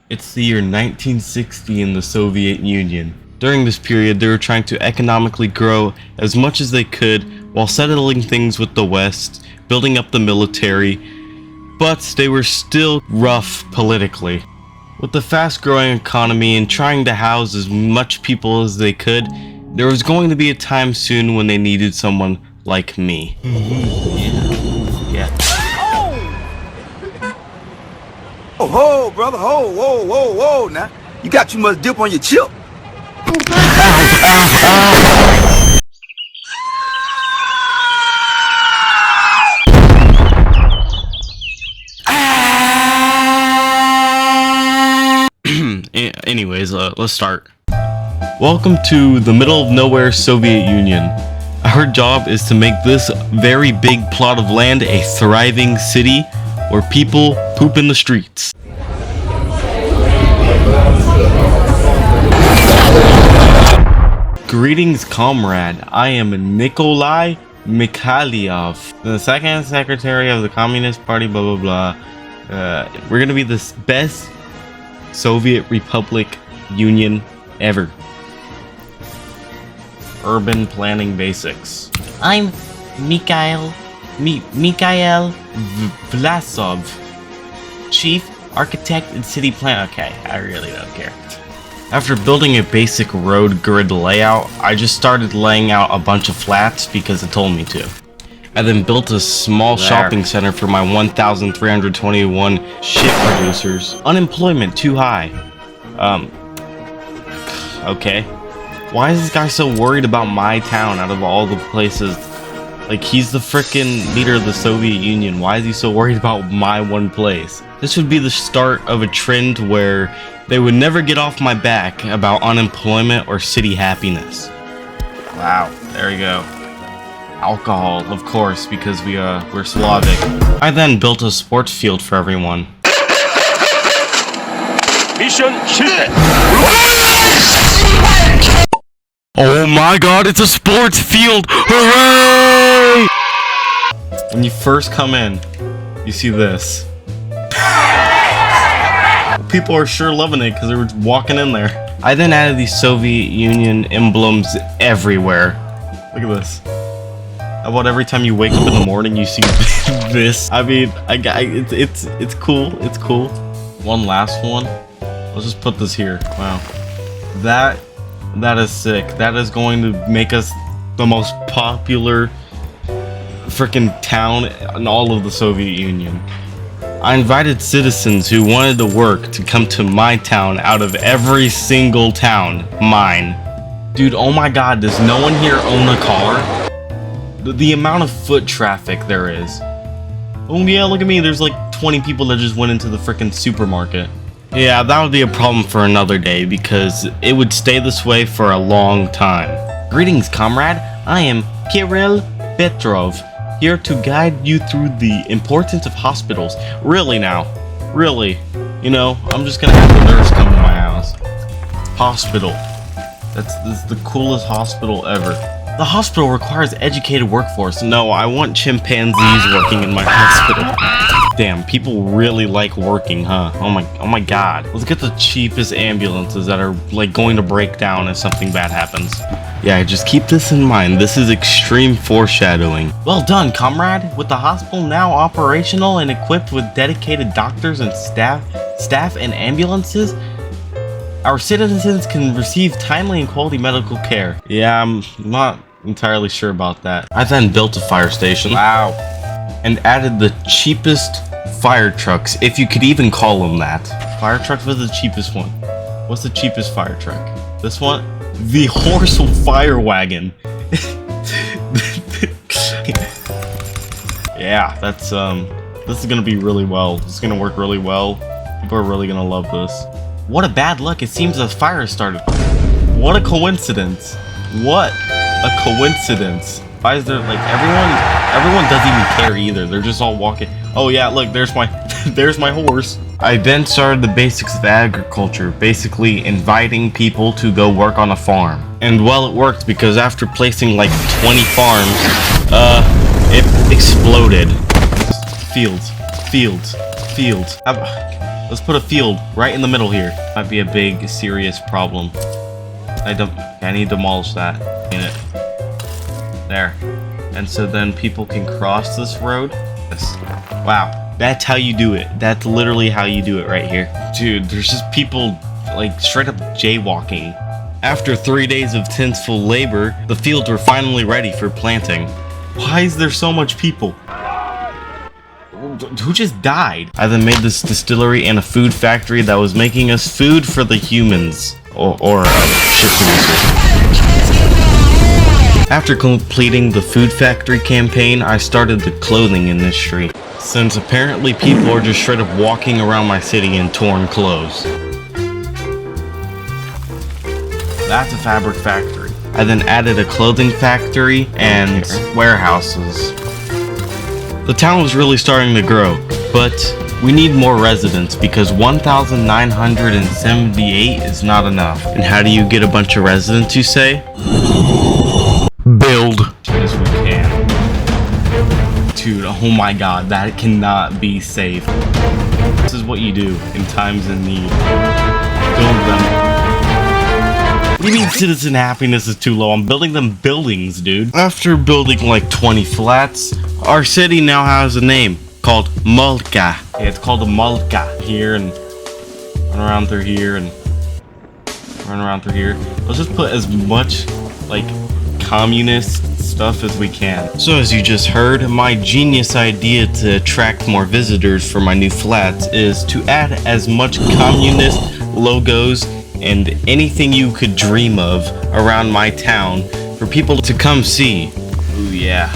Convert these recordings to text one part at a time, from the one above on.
It's the year 1960 in the Soviet Union. During this period, they were trying to economically grow as much as they could while settling things with the West, building up the military, but they were still rough politically. With the fast-growing economy and trying to house as much people as they could, there was going to be a time soon when they needed someone like me. Yeah. Oh, ho, brother, ho, whoa, whoa, whoa, now. You got too much dip on your chip. Anyways, let's start. Welcome to the middle of nowhere Soviet Union. Our job is to make this very big plot of land a thriving city where people poop in the streets. Greetings, comrade. I am Nikolai Mikhailov, the second secretary of the Communist Party, blah blah blah. We're gonna be the best Soviet Republic Union ever. Urban planning basics. I'm Mikhail Vlasov, chief architect and city plan. Okay, I really don't care. After building a basic road grid layout, I just started laying out a bunch of flats because it told me to. I then built a small shopping center for my 1,321 shit producers. Unemployment too high. Okay. Why is this guy so worried about my town out of all the places? Like, he's the frickin' leader of the Soviet Union. Why is he so worried about my one place? This would be the start of a trend where they would never get off my back about unemployment or city happiness. Wow, there we go. Alcohol, of course, because we're Slavic. I then built a sports field for everyone. Mission 실패. Oh my god, it's a sports field! Hooray! When you first come in, you see this. People are sure loving it because they were walking in there. I then added these Soviet Union emblems everywhere. Look at this. How about every time you wake up in the morning you see this? I mean, it's cool. It's cool. One last one. Let's just put this here. Wow. That is sick. That is going to make us the most popular freaking town in all of the Soviet Union. I invited citizens who wanted to work to come to my town out of every single town. Mine. Dude, oh my god, does no one here own a car? The amount of foot traffic there is. Oh yeah, look at me, there's like 20 people that just went into the freaking supermarket. Yeah, that would be a problem for another day because it would stay this way for a long time. Greetings, comrade. I am Kirill Petrov, here to guide you through the importance of hospitals. Really now. Really. You know, I'm just gonna have the nurse come to my house. Hospital. This is the coolest hospital ever. The hospital requires educated workforce. No, I want chimpanzees working in my hospital. Damn, people really like working, huh? Oh my god. Let's get the cheapest ambulances that are like going to break down if something bad happens. Yeah, just keep this in mind. This is extreme foreshadowing. Well done, comrade. With the hospital now operational and equipped with dedicated doctors and staff and ambulances, our citizens can receive timely and quality medical care. Yeah, I'm not entirely sure about that. I then built a fire station. Wow. And added the cheapest fire trucks, if you could even call them that. Fire truck was the cheapest one. What's the cheapest fire truck? This one? The horse fire wagon. Yeah, that's this is gonna be really well. This is gonna work really well. People are really gonna love this. What a bad luck, it seems a fire started. What a coincidence. What a coincidence. Why is there like everyone doesn't even care either. They're just all walking. Oh yeah, look, there's my there's my horse. I then started the basics of agriculture, basically inviting people to go work on a farm. And well, it worked because after placing like 20 farms, it exploded. Fields. Let's put a field right in the middle here. Might be a big, serious problem. I need to demolish that. In it. There. And so then people can cross this road. Wow. That's how you do it. That's literally how you do it right here. Dude, there's just people like straight up jaywalking. After 3 days of tenseful labor, the fields were finally ready for planting. Why is there so much people? Who just died? I then made this distillery and a food factory that was making us food for the humans. Or shit producers. After completing the food factory campaign, I started the clothing industry, since apparently people are just straight up walking around my city in torn clothes. That's a fabric factory. I then added a clothing factory and warehouses. The town was really starting to grow, but we need more residents because 1,978 is not enough. And how do you get a bunch of residents, you say? Build. Yes, we can. Dude, oh my god, that cannot be safe. This is what you do in times of need. Build them. What do you mean citizen happiness is too low? I'm building them buildings, dude. After building like 20 flats, our city now has a name called Malka. Yeah, it's called a Malka. Here and run around through here and run around through here. Let's just put as much like communist stuff as we can. So as you just heard, my genius idea to attract more visitors for my new flats is to add as much communist logos and anything you could dream of around my town for people to come see. Ooh yeah,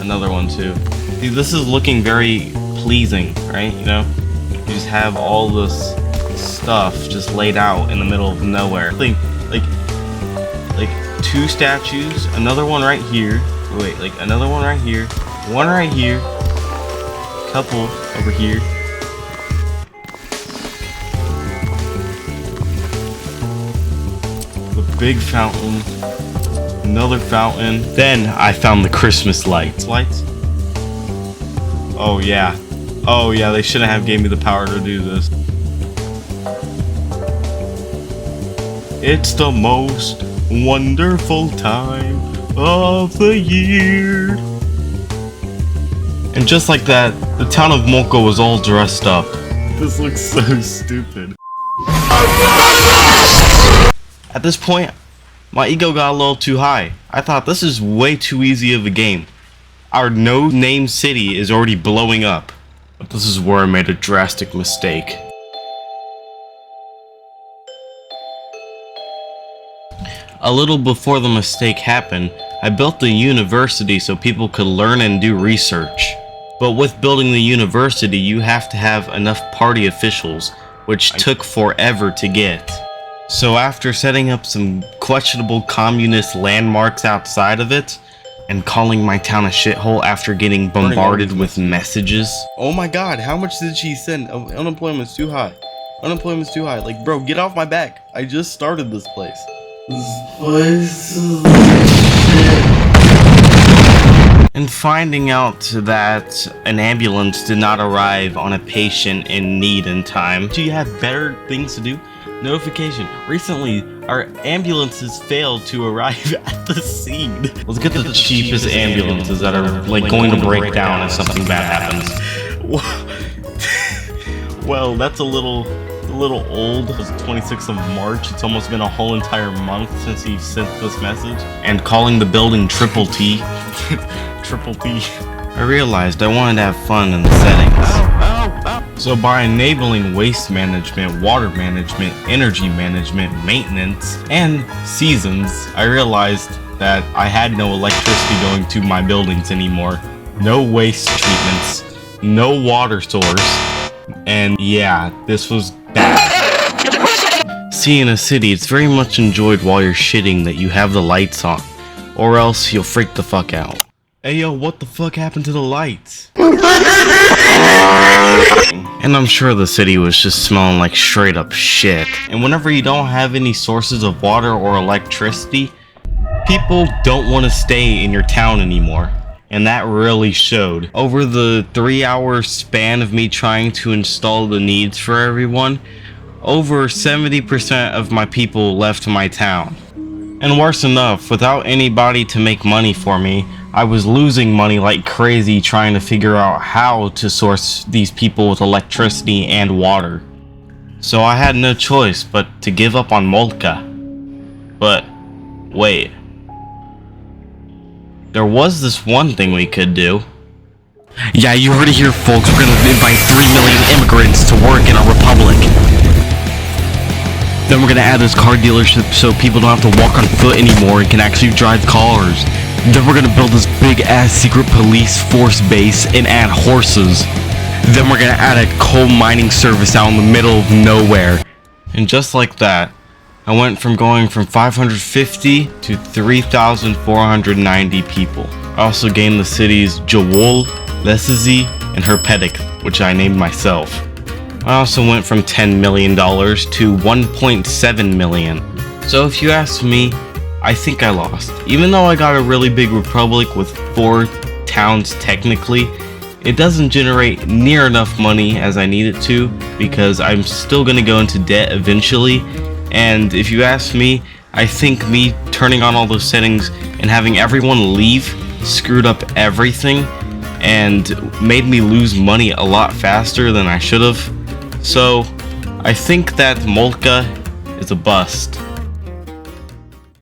another one too. See, this is looking very pleasing, right? You know, you just have all this stuff just laid out in the middle of nowhere. Like 2 statues, another one right here. Wait, like another one right here, one right here, couple over here. The big fountain, another fountain. Then I found the Christmas lights. Oh yeah. Oh yeah, they shouldn't have gave me the power to do this. It's the most wonderful time of the year. And just like that, the town of Molko was all dressed up. This looks so stupid. At this point, my ego got a little too high. I thought this is way too easy of a game. Our no-name city is already blowing up. But this is where I made a drastic mistake. A little before the mistake happened, I built the university so people could learn and do research. But with building the university, you have to have enough party officials, which took forever to get. So after setting up some questionable communist landmarks outside of it, and calling my town a shithole after getting bombarded with messages. Oh my god, how much did she send? Oh, unemployment's too high. Unemployment's too high. Like, bro, get off my back. I just started this place. And finding out that an ambulance did not arrive on a patient in need in time. Do you have better things to do? Notification. Recently, our ambulances failed to arrive at the scene. Let's get the cheapest ambulances that are like going to break down if something bad happens. Well, that's a little old. It's 26th of March. It's almost been a whole entire month since he sent this message. And calling the building Triple T. Triple T. I realized I wanted to have fun in the settings. So by enabling waste management, water management, energy management, maintenance, and seasons, I realized that I had no electricity going to my buildings anymore. No waste treatments, no water source, and yeah, this was bad. See, in a city, it's very much enjoyed while you're shitting that you have the lights on, or else you'll freak the fuck out. Hey yo, what the fuck happened to the lights? And I'm sure the city was just smelling like straight up shit. And whenever you don't have any sources of water or electricity, people don't want to stay in your town anymore. and that really showed. Over the 3-hour span of me trying to install the needs for everyone, over 70% of my people left my town. And worse enough, without anybody to make money for me, I was losing money like crazy trying to figure out how to source these people with electricity and water. So I had no choice but to give up on Moltke. But wait. There was this one thing we could do. Yeah, you heard it here, folks. We're gonna invite 3 million immigrants to work in our republic. Then we're gonna add this car dealership so people don't have to walk on foot anymore and can actually drive cars. Then we're gonna build this big ass secret police force base and add horses. Then we're gonna add a coal mining service out in the middle of nowhere. And just like that, I went from going from 550 to 3,490 people. I also gained the cities Jawol, Lesizi, and Herpetic, which I named myself. I also went from $10 million to 1.7 million. So if you ask me, I think I lost. Even though I got a really big republic with 4 towns technically, it doesn't generate near enough money as I need it to, because I'm still gonna go into debt eventually. And if you ask me, I think me turning on all those settings and having everyone leave screwed up everything and made me lose money a lot faster than I should have. So I think that Moltke is a bust.